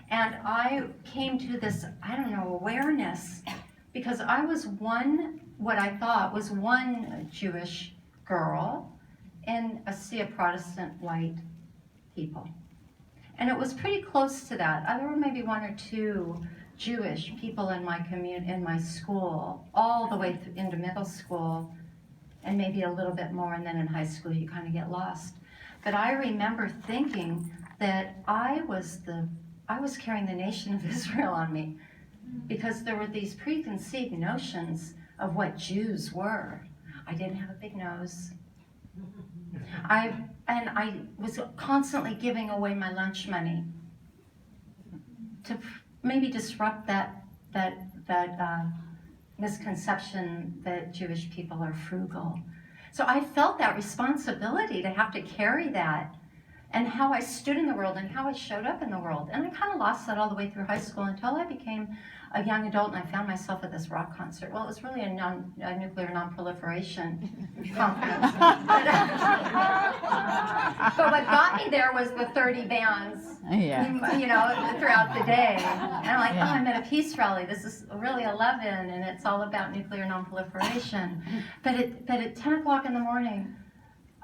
And I came to this, I don't know, awareness, because I was what I thought was one Jewish girl in a sea of Protestant white people. And it was pretty close to that. There were maybe one or two Jewish people in my community, in my school, all the way into middle school, and maybe a little bit more, and then in high school you kind of get lost. But I remember thinking that I was carrying the nation of Israel on me, because there were these preconceived notions of what Jews were. I didn't have a big nose. I was constantly giving away my lunch money to maybe disrupt that misconception that Jewish people are frugal. So I felt that responsibility to have to carry that, and how I stood in the world and how I showed up in the world. And I kind of lost that all the way through high school until I became a young adult and I found myself at this rock concert. Well, it was really a nuclear non-proliferation conference. But what got me there was the 30 bands, throughout the day. And I'm like, oh, I'm at a peace rally. This is really 11, and it's all about nuclear non-proliferation. But at 10 o'clock in the morning,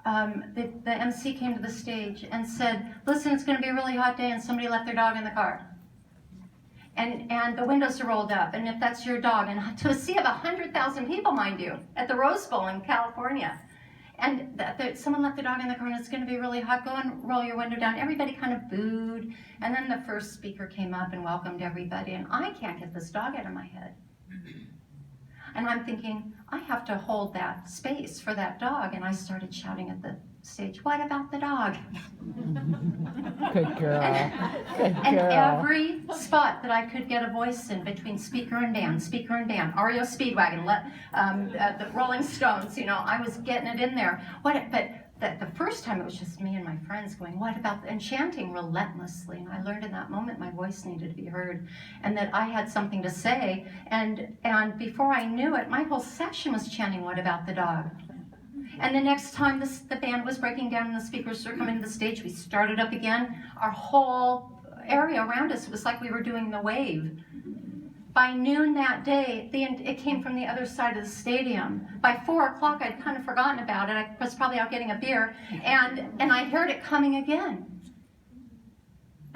the MC came to the stage and said, listen, it's going to be a really hot day, and somebody left their dog in the car. And the windows are rolled up, and if that's your dog, and to a sea of 100,000 people, mind you, at the Rose Bowl in California, and someone left the dog in the car, and it's going to be really hot, go and roll your window down. Everybody kind of booed, and then the first speaker came up and welcomed everybody, and I can't get this dog out of my head. And I'm thinking, I have to hold that space for that dog, and I started shouting at the stage, what about the dog? Good girl. And every spot that I could get a voice in, between speaker and band, REO Speedwagon, the Rolling Stones, I was getting it in there. But the first time it was just me and my friends going, what about, and chanting relentlessly. And I learned in that moment my voice needed to be heard, and that I had something to say. And before I knew it, my whole section was chanting, what about the dog? And the next time the band was breaking down and the speakers were coming to the stage, we started up again. Our whole area around us, it was like we were doing the wave. By noon that day, it came from the other side of the stadium. By 4 o'clock, I'd kind of forgotten about it. I was probably out getting a beer, and I heard it coming again.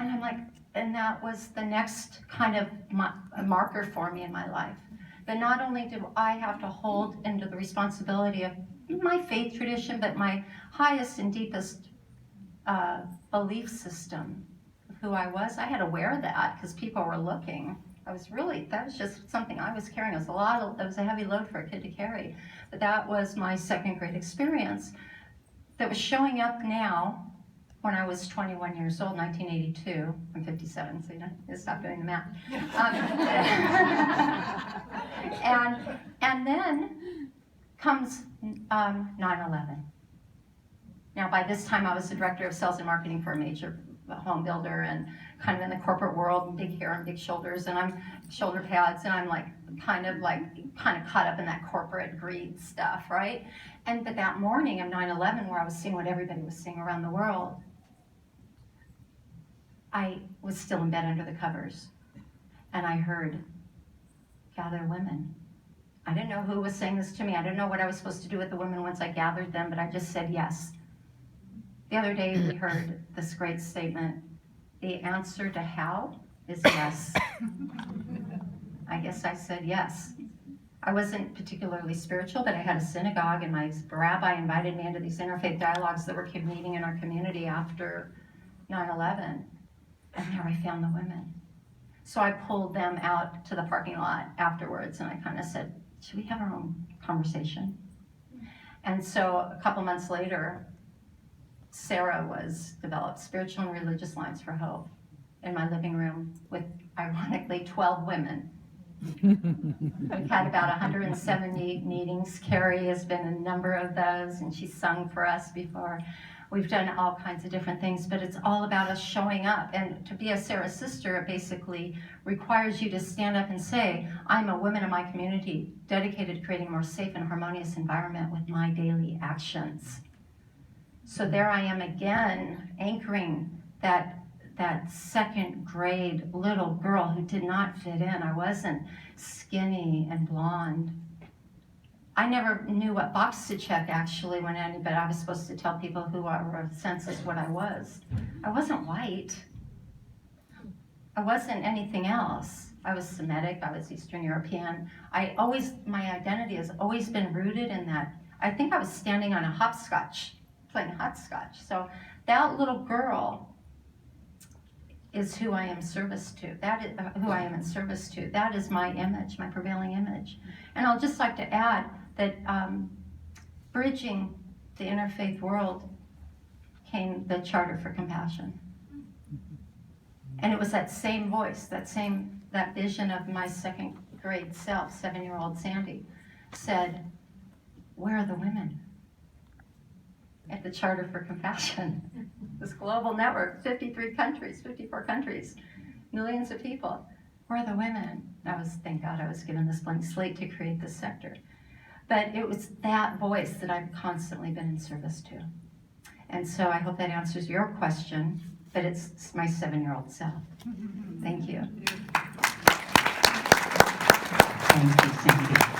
And I'm like, and that was the next kind of marker for me in my life. That not only do I have to hold into the responsibility of my faith tradition, but my highest and deepest belief system of who I was. I had to wear that because people were looking. That was just something I was carrying. It was a heavy load for a kid to carry. But that was my second grade experience that was showing up now when I was 21 years old, 1982. I'm 57, so you don't stop doing the math. And then comes 9/11. Now, by this time, I was the director of sales and marketing for a major home builder, and kind of in the corporate world, and big hair and big shoulders, and I'm shoulder pads, and I'm kind of caught up in that corporate greed stuff, right? But that morning of 9/11, where I was seeing what everybody was seeing around the world, I was still in bed under the covers, and I heard, gather women. I didn't know who was saying this to me. I didn't know what I was supposed to do with the women once I gathered them, but I just said yes. The other day we heard this great statement, the answer to how is yes. I guess I said yes. I wasn't particularly spiritual, but I had a synagogue, and my rabbi invited me into these interfaith dialogues that were meeting in our community after 9/11. And there I found the women. So I pulled them out to the parking lot afterwards, and I kind of said, should we have our own conversation? And so a couple months later, Sarah developed Spiritual and Religious Lines for Hope in my living room with, ironically, 12 women. We've had about 170 meetings. Carrie has been in a number of those, and she's sung for us before. We've done all kinds of different things, but it's all about us showing up. And to be a Sarah sister, it basically requires you to stand up and say, I'm a woman in my community dedicated to creating a more safe and harmonious environment with my daily actions. So there I am again, anchoring that that second grade little girl who did not fit in. I wasn't skinny and blonde. I never knew what box to check actually but I was supposed to tell people who I were census what I was. I wasn't white. I wasn't anything else. I was Semitic, I was Eastern European. My identity has always been rooted in that. I think I was standing on a hopscotch, playing hopscotch. So that little girl is who I am service to. That is who I am in service to. That is my image, my prevailing image. And I'll just like to add that bridging the interfaith world came the Charter for Compassion. And it was that same voice, that vision of my second grade self, 7-year-old Sandy, said, where are the women? At the Charter for Compassion, this global network, 53 countries, 54 countries, millions of people. Where are the women? Thank God I was given this blank slate to create this sector. But it was that voice that I've constantly been in service to. And so I hope that answers your question, but it's my 7-year-old self. Thank you. Thank you, Sandy.